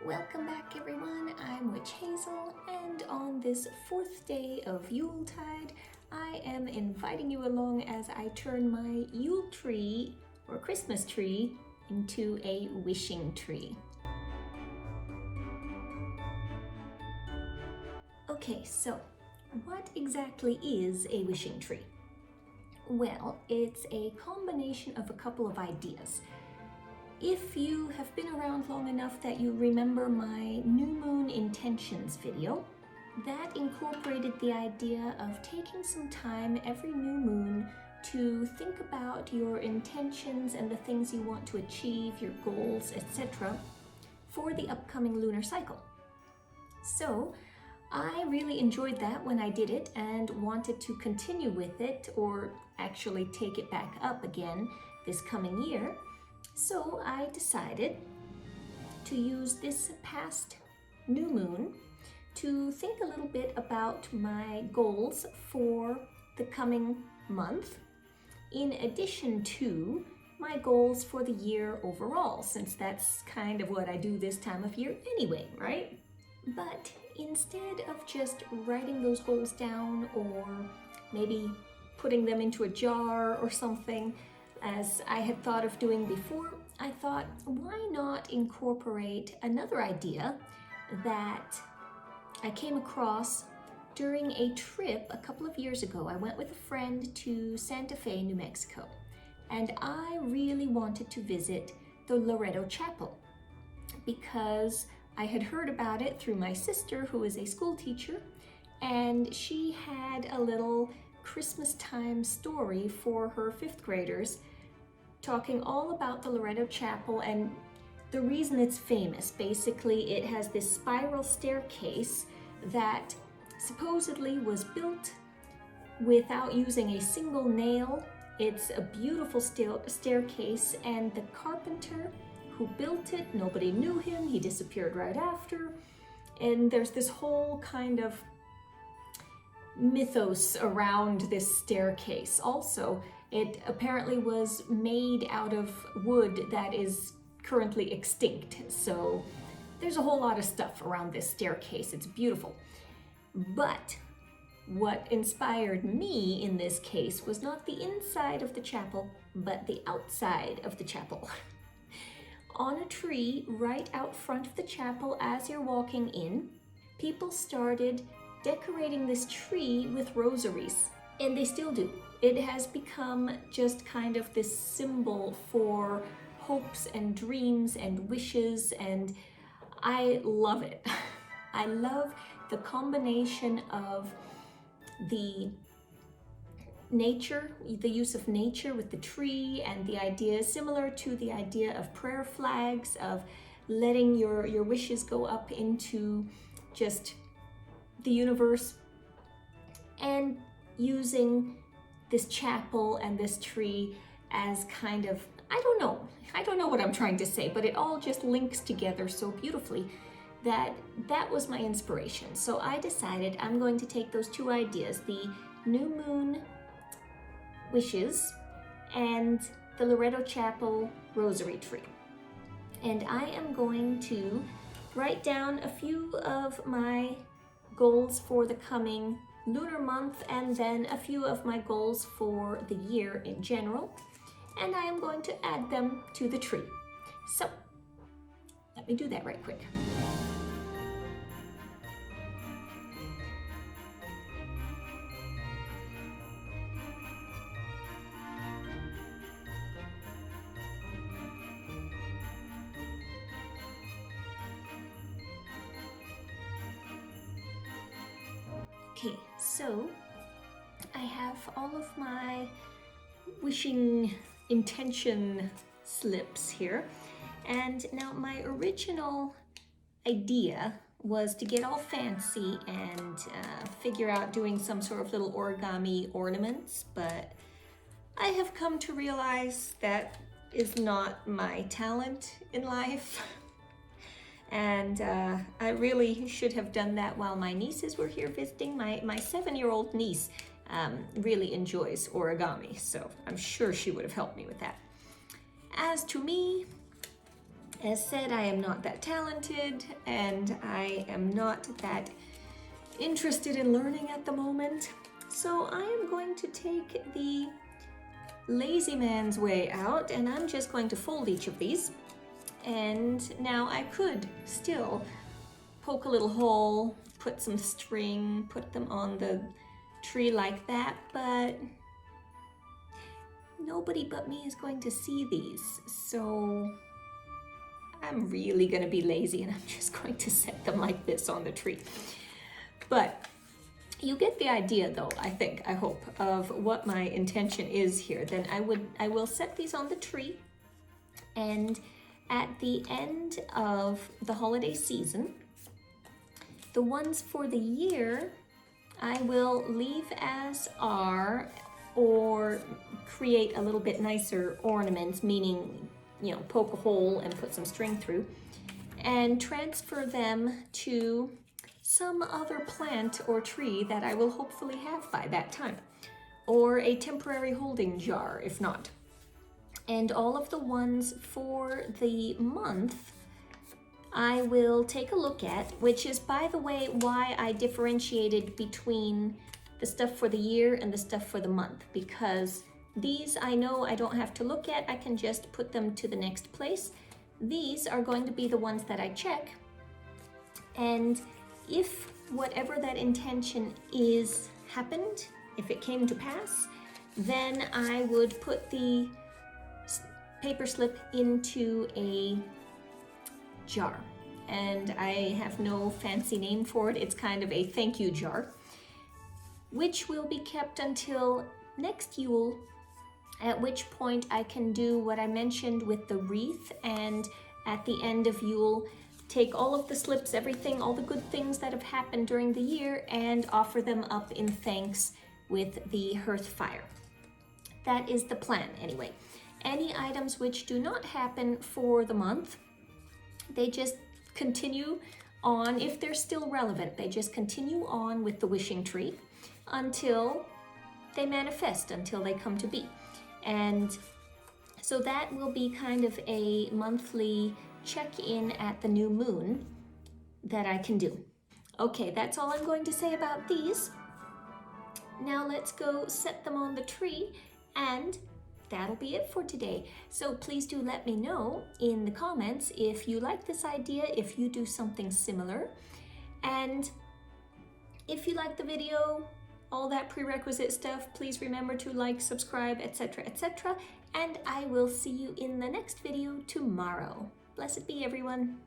Welcome back everyone, I'm Witch Hazel, and on this fourth day of Yuletide, I am inviting you along as I turn my Yule tree, or Christmas tree, into a wishing tree. Okay, so what exactly is a wishing tree? Well, it's a combination of a couple of ideas. If you have been around long enough that you remember my New Moon Intentions video, that incorporated the idea of taking some time every new moon to think about your intentions and the things you want to achieve, your goals, etc. for the upcoming lunar cycle. So I really enjoyed that when I did it and wanted to continue with it, or actually take it back up again this coming year. So I decided to use this past new moon to think a little bit about my goals for the coming month, in addition to my goals for the year overall, since that's kind of what I do this time of year anyway, right? But instead of just writing those goals down or maybe putting them into a jar or something, as I had thought of doing before, I thought, why not incorporate another idea that I came across during a trip a couple of years ago. I went with a friend to Santa Fe, New Mexico, and I really wanted to visit the Loreto Chapel because I had heard about it through my sister, who is a school teacher, and she had a little Christmas time story for her fifth graders talking all about the Loreto Chapel and the reason it's famous. Basically, it has this spiral staircase that supposedly was built without using a single nail. It's a beautiful staircase, and the carpenter who built it, nobody knew him, he disappeared right after, and there's this whole kind of mythos around this staircase. Also, it apparently was made out of wood that is currently extinct, so there's a whole lot of stuff around this staircase. It's beautiful. But what inspired me in this case was not the inside of the chapel, but the outside of the chapel. On a tree right out front of the chapel as you're walking in, people started decorating this tree with rosaries, and they still do. It has become just kind of this symbol for hopes and dreams and wishes, and I love it. I love the combination of the nature, the use of nature with the tree, and the idea similar to the idea of prayer flags, of letting your wishes go up into just the universe, and using this chapel and this tree as kind of, I don't know what I'm trying to say, but it all just links together so beautifully that was my inspiration. So I decided I'm going to take those two ideas, the new moon wishes and the Loreto Chapel rosary tree, and I am going to write down a few of my goals for the coming lunar month, and then a few of my goals for the year in general, and I am going to add them to the tree. So let me do that right quick. Okay, so I have all of my wishing intention slips here, and now my original idea was to get all fancy and figure out doing some sort of little origami ornaments, but I have come to realize that is not my talent in life. And I really should have done that while my nieces were here visiting. My 7-year-old niece really enjoys origami, so I'm sure she would have helped me with that. As to me, As said, I am not that talented and I am not that interested in learning at the moment. So I am going to take the lazy man's way out, and I'm just going to fold each of these. And now I could still poke a little hole, put some string, put them on the tree like that, but nobody but me is going to see these. So I'm really gonna be lazy and I'm just going to set them like this on the tree. But you get the idea though, I hope, of what my intention is here. Then I will set these on the tree, and at the end of the holiday season, the ones for the year, I will leave as are or create a little bit nicer ornaments, meaning, you know, poke a hole and put some string through, and transfer them to some other plant or tree that I will hopefully have by that time, or a temporary holding jar if not. And all of the ones for the month I will take a look at, which is, by the way, why I differentiated between the stuff for the year and the stuff for the month, because these I know I don't have to look at, I can just put them to the next place. These are going to be the ones that I check, and if whatever that intention is happened, if it came to pass, then I would put the paper slip into a jar. And I have no fancy name for it. It's kind of a thank you jar, which will be kept until next Yule, at which point I can do what I mentioned with the wreath, and at the end of Yule, take all of the slips, everything, all the good things that have happened during the year, and offer them up in thanks with the hearth fire. That is the plan anyway. Any items which do not happen for the month, they just continue on, if they're still relevant, they just continue on with the wishing tree until they manifest, until they come to be. And so that will be kind of a monthly check-in at the new moon that I can do. Okay, that's all I'm going to say about these. Now let's go set them on the tree, and that'll be it for today. So please do let me know in the comments if you like this idea, if you do something similar, and if you like the video, all that prerequisite stuff, please remember to like, subscribe, etc., etc., and I will see you in the next video tomorrow. Blessed be everyone.